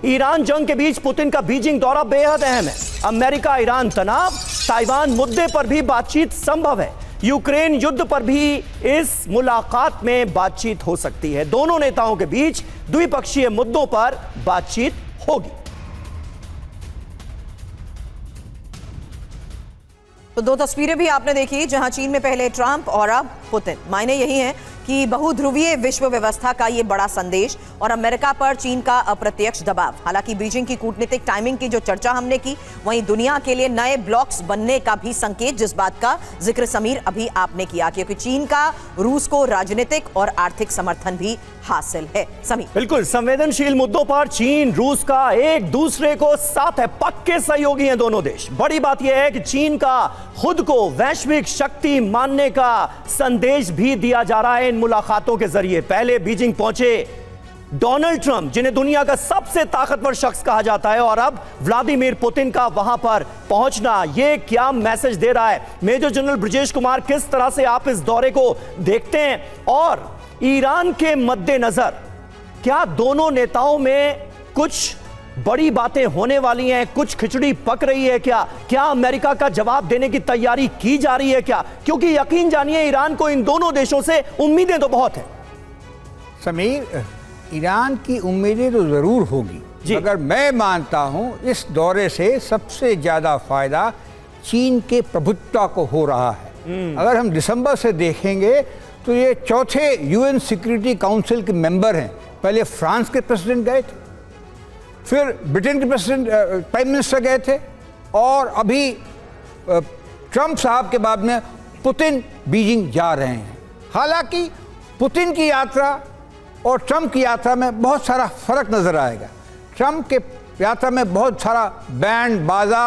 Iran जंग के बीच Putin का बीजिंग दौरा बेहद अहम है। अमेरिका ईरान तनाव, ताइवान मुद्दे पर भी बातचीत संभव है। यूक्रेन युद्ध पर भी इस मुलाकात में बातचीत हो सकती है। दोनों नेताओं के बीच द्विपक्षीय मुद्दों पर बातचीत होगी। तो दो तस्वीरें भी आपने देखी, जहां चीन में पहले ट्रंप और अब पुतिन। मायने यही है कि बहुध्रुवीय विश्व व्यवस्था का ये बड़ा संदेश और अमेरिका पर चीन का अप्रत्यक्ष दबाव। हालांकि बीजिंग की कूटनीतिक टाइमिंग की जो चर्चा हमने की, वहीं दुनिया के लिए नए ब्लॉक्स बनने का भी संकेत, जिस बात का जिक्र समीर अभी आपने किया, क्योंकि चीन का रूस को राजनीतिक और आर्थिक समर्थन भी हासिल है। समीर, बिल्कुल, संवेदनशील मुद्दों पर चीन रूस का एक दूसरे को साथ है, पक्के सहयोगी हैं दोनों देश। बड़ी बात यह है कि चीन का खुद को वैश्विक शक्ति मानने का संदेश भी दिया जा रहा है इन मुलाकातों के जरिए। पहले बीजिंग पहुंचे डोनाल्ड ट्रंप, जिन्हें दुनिया का सबसे ताकतवर शख्स कहा जाता है, और अब व्लादिमीर पुतिन का वहां पर पहुंचना, यह क्या मैसेज दे रहा है? मेजर जनरल ब्रजेश कुमार, किस तरह से आप इस दौरे को देखते हैं? और ईरान के मद्देनजर क्या दोनों नेताओं में कुछ बड़ी बातें होने वाली हैं? कुछ खिचड़ी पक रही है क्या अमेरिका का जवाब देने की तैयारी की जा रही है क्या? क्योंकि यकीन जानिए, ईरान को इन दोनों देशों से उम्मीदें तो बहुत हैं। समीर, ईरान की उम्मीदें तो जरूर होगी, मगर मैं मानता हूं इस दौरे से सबसे ज्यादा फायदा चीन के प्रभुत्व को हो रहा है। अगर हम दिसंबर से देखेंगे तो ये चौथे यूएन सिक्योरिटी काउंसिल के मेंबर हैं। पहले फ्रांस के प्रेसिडेंट गए थे, फिर ब्रिटेन के प्रेसिडेंट प्राइम मिनिस्टर गए थे, और अभी ट्रंप साहब के बाद में पुतिन बीजिंग जा रहे हैं। हालांकि पुतिन की यात्रा और ट्रंप की यात्रा में बहुत सारा फर्क नजर आएगा। ट्रंप के यात्रा में बहुत सारा बैंड बाजा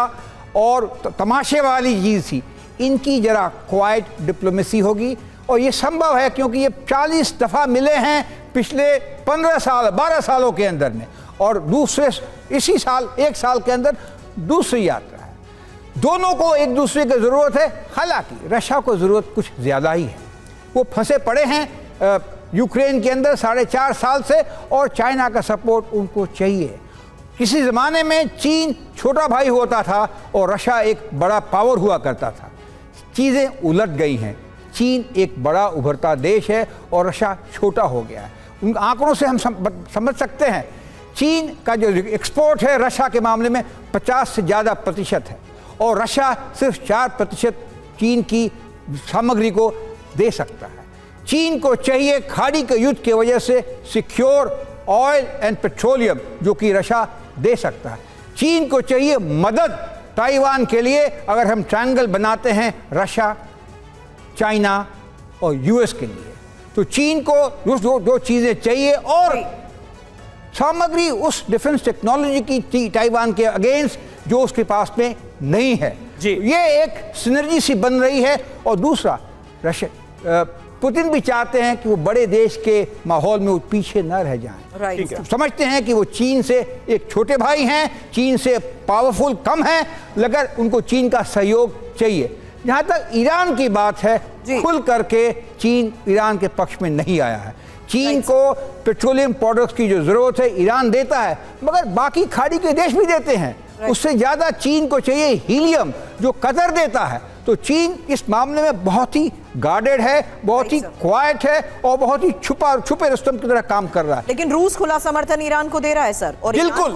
और तमाशे वाली चीज़ थी। इनकी जरा क्वाइट डिप्लोमेसी होगी, और ये संभव है क्योंकि ये 40 दफ़ा मिले हैं पिछले 15 साल 12 सालों के अंदर में, और दूसरे इसी साल 1 साल के अंदर दूसरी यात्रा है। दोनों को एक दूसरे की ज़रूरत है। हालांकि रशिया को ज़रूरत कुछ ज़्यादा ही है। वो फंसे पड़े हैं यूक्रेन के अंदर 4.5 साल से, और चाइना का सपोर्ट उनको चाहिए। किसी ज़माने में चीन छोटा भाई होता था और रशिया एक बड़ा पावर हुआ करता था। चीज़ें उलट गई हैं। चीन एक बड़ा उभरता देश है और रशिया छोटा हो गया है। उन आंकड़ों से हम समझ सकते हैं चीन का जो एक्सपोर्ट है रशिया के मामले में 50 से ज़्यादा प्रतिशत है, और रशिया सिर्फ 4% चीन की सामग्री को दे सकता है। चीन को चाहिए खाड़ी के युद्ध की वजह से सिक्योर ऑयल एंड पेट्रोलियम, जो कि रशिया दे सकता है। चीन को चाहिए मदद ताइवान के लिए, अगर हम ट्रायंगल बनाते हैं रशिया, चाइना और यूएस के लिए, तो चीन को जो चीज़ें चाहिए, और सामग्री उस डिफेंस टेक्नोलॉजी की ताइवान के अगेंस्ट जो उसके पास में नहीं है जी। ये एक सिनर्जी सी बन रही है। और दूसरा, रशिया पुतिन भी चाहते हैं कि वो बड़े देश के माहौल में वो पीछे न रह जाएं। समझते हैं कि वो चीन से एक छोटे भाई हैं, चीन से पावरफुल कम हैं, मगर उनको चीन का सहयोग चाहिए। जहाँ तक ईरान की बात है, खुल करके चीन ईरान के पक्ष में नहीं आया है। चीन को पेट्रोलियम प्रोडक्ट्स की जो ज़रूरत है ईरान देता है, मगर बाकी खाड़ी के देश भी देते हैं। उससे ज़्यादा चीन को चाहिए हीलियम, जो कतर देता है। तो चीन इस मामले में बहुत ही गार्डेड है, बहुत ही क्वाइट है, और बहुत ही छुपे रुस्तम की तरह काम कर रहा है। लेकिन रूस खुला समर्थन ईरान को दे रहा है सर, और बिल्कुल।